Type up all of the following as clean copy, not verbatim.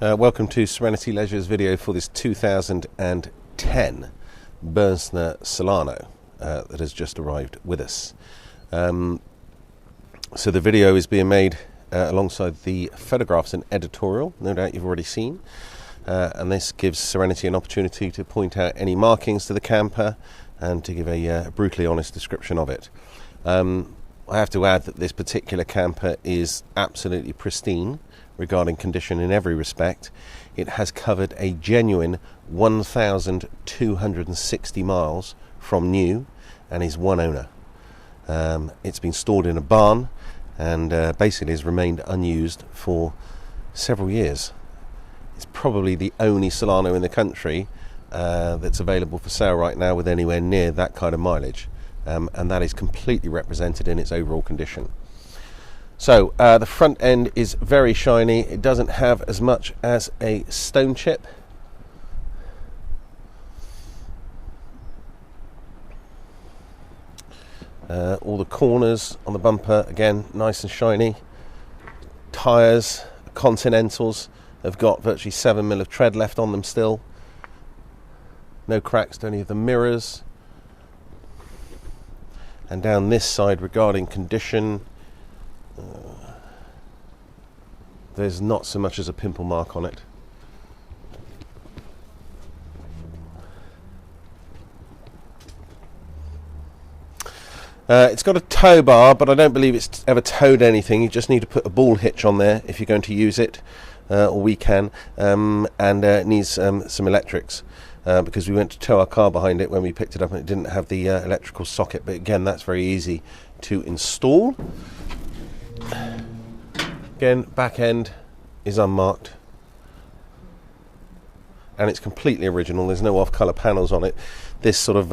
Welcome to Serenity Leisure's video for this 2010 Burstner Solano that has just arrived with us. So the video is being made alongside the photographs and editorial, no doubt you've already seen, and this gives Serenity an opportunity to point out any markings to the camper and to give a brutally honest description of it. I have to add that this particular camper is absolutely pristine regarding condition in every respect. It has covered a genuine 1,260 miles from new and is one owner. It's been stored in a barn and basically has remained unused for several years. It's probably the only Solano in the country that's available for sale right now with anywhere near that kind of mileage, and that is completely represented in its overall condition. So the front end is very shiny. It doesn't have as much as a stone chip. All the corners on the bumper, again, nice and shiny. Tyres, Continentals, have got virtually 7mm of tread left on them still. No cracks to any of the mirrors. And down this side, regarding condition, there's not so much as a pimple mark on it. It's got a tow bar, but I don't believe it's ever towed anything. You just need to put a ball hitch on there if you're going to use it, or we can, and it needs some electrics, because we went to tow our car behind it when we picked it up and it didn't have the electrical socket, but again, that's very easy to install. Again, back end is unmarked and it's completely original. There's no off-colour panels on it. This sort of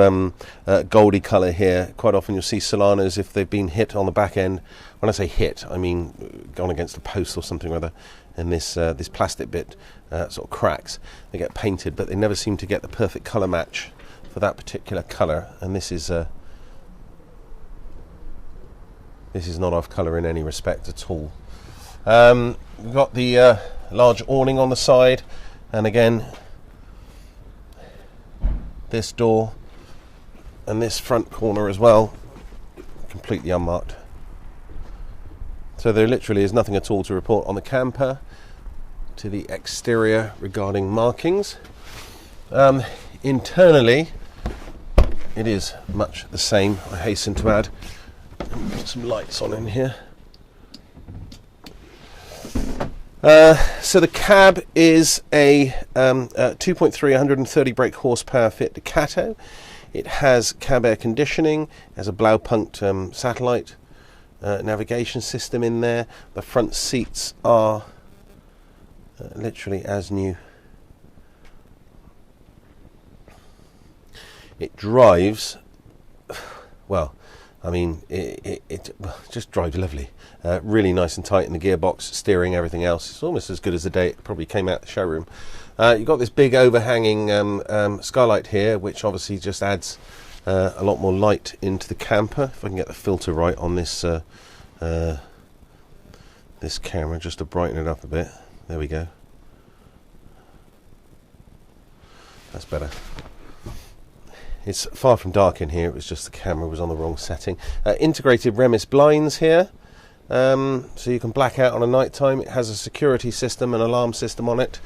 goldy colour here, quite often you'll see Solanos, if they've been hit on the back end, when I say hit, I mean gone against a post or something or other, and this plastic bit sort of cracks. They get painted, but they never seem to get the perfect colour match for that particular colour, and this is not off colour in any respect at all. We've got the large awning on the side, and again this door and this front corner as well, completely unmarked. So there literally is nothing at all to report on the camper. To the exterior regarding markings, internally it is much the same. I hasten to add, put some lights on in here. So the cab is a 2.3 130 brake horsepower Fiat Ducato. It has cab air conditioning, has a Blaupunkt satellite navigation system in there. The front seats are literally as new. It drives well. I mean, it just drives lovely. Really nice and tight in the gearbox, steering, everything else. It's almost as good as the day it probably came out the showroom. You've got this big overhanging skylight here, which obviously just adds a lot more light into the camper. If I can get the filter right on this this camera, just to brighten it up a bit. There we go. That's better. It's far from dark in here, it was just the camera was on the wrong setting. Integrated Remis blinds here, so you can black out on a night time. It has a security system, an alarm system on it,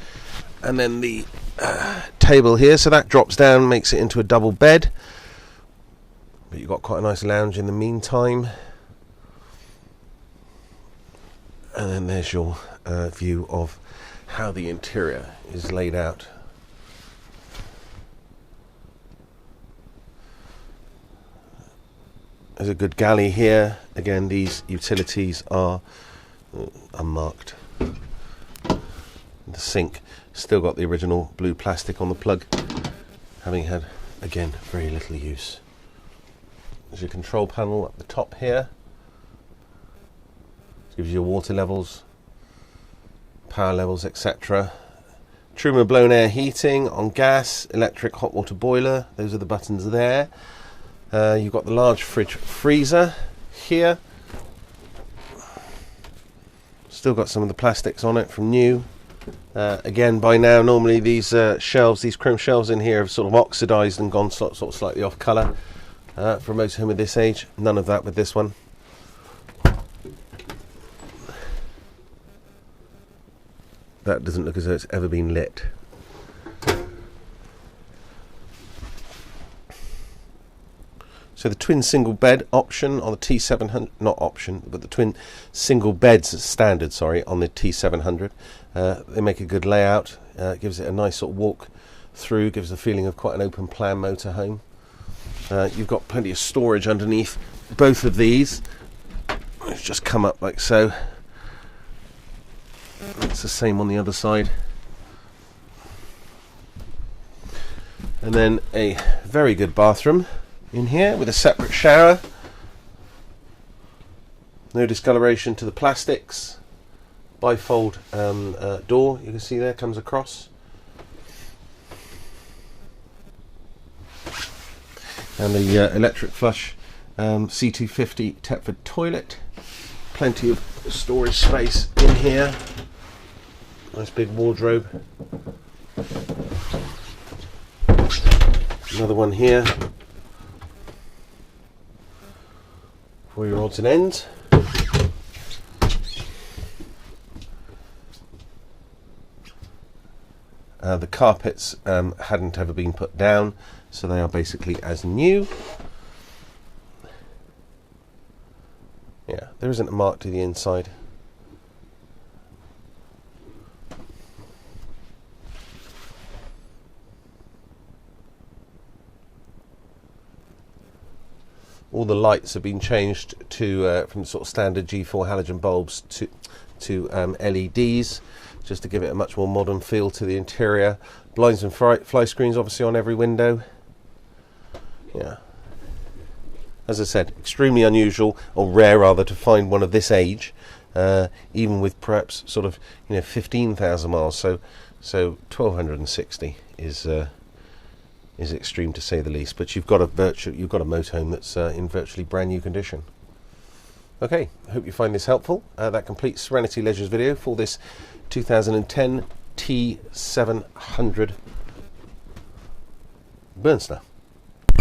and then the table here, so that drops down, makes it into a double bed, but you've got quite a nice lounge in the meantime. And then there's your view of how the interior is laid out. There's a good galley here. Again, these utilities are unmarked. The sink, still got the original blue plastic on the plug, having had, again, very little use. There's your control panel at the top here. It gives you your water levels, power levels, etc. Truma blown air heating on gas, electric hot water boiler. Those are the buttons there. You've got the large fridge freezer here. Still got some of the plastics on it from new. Again, by now, normally these shelves, these chrome shelves in here have sort of oxidised and gone sort of slightly off colour. For a motorhome of this age, none of that with this one. That doesn't look as though it's ever been lit. So the twin single bed option on the T700, not option, but the twin single beds standard, sorry, on the T700. They make a good layout, gives it a nice sort of walk through, gives the feeling of quite an open plan motorhome. You've got plenty of storage underneath both of these. It's just come up like so. It's the same on the other side. And then a very good bathroom in here with a separate shower. No discoloration to the plastics. Bifold door, you can see there, comes across. And the electric flush C250 Thetford toilet. Plenty of storage space in here. Nice big wardrobe. Another one here for your odds and ends. The carpets hadn't ever been put down, so they are basically as new. Yeah, there isn't a mark to the inside. All the lights have been changed to from sort of standard G4 halogen bulbs to LEDs, just to give it a much more modern feel to the interior. Blinds and fly screens obviously on every window. Yeah. As I said, extremely unusual, or rare rather, to find one of this age, even with perhaps sort of 15,000 miles. So 1260 is extreme to say the least. But you've got a motorhome that's in virtually brand new condition. Okay, I hope you find this helpful. That completes Serenity Leisure's video for this 2010 T700 Burstner.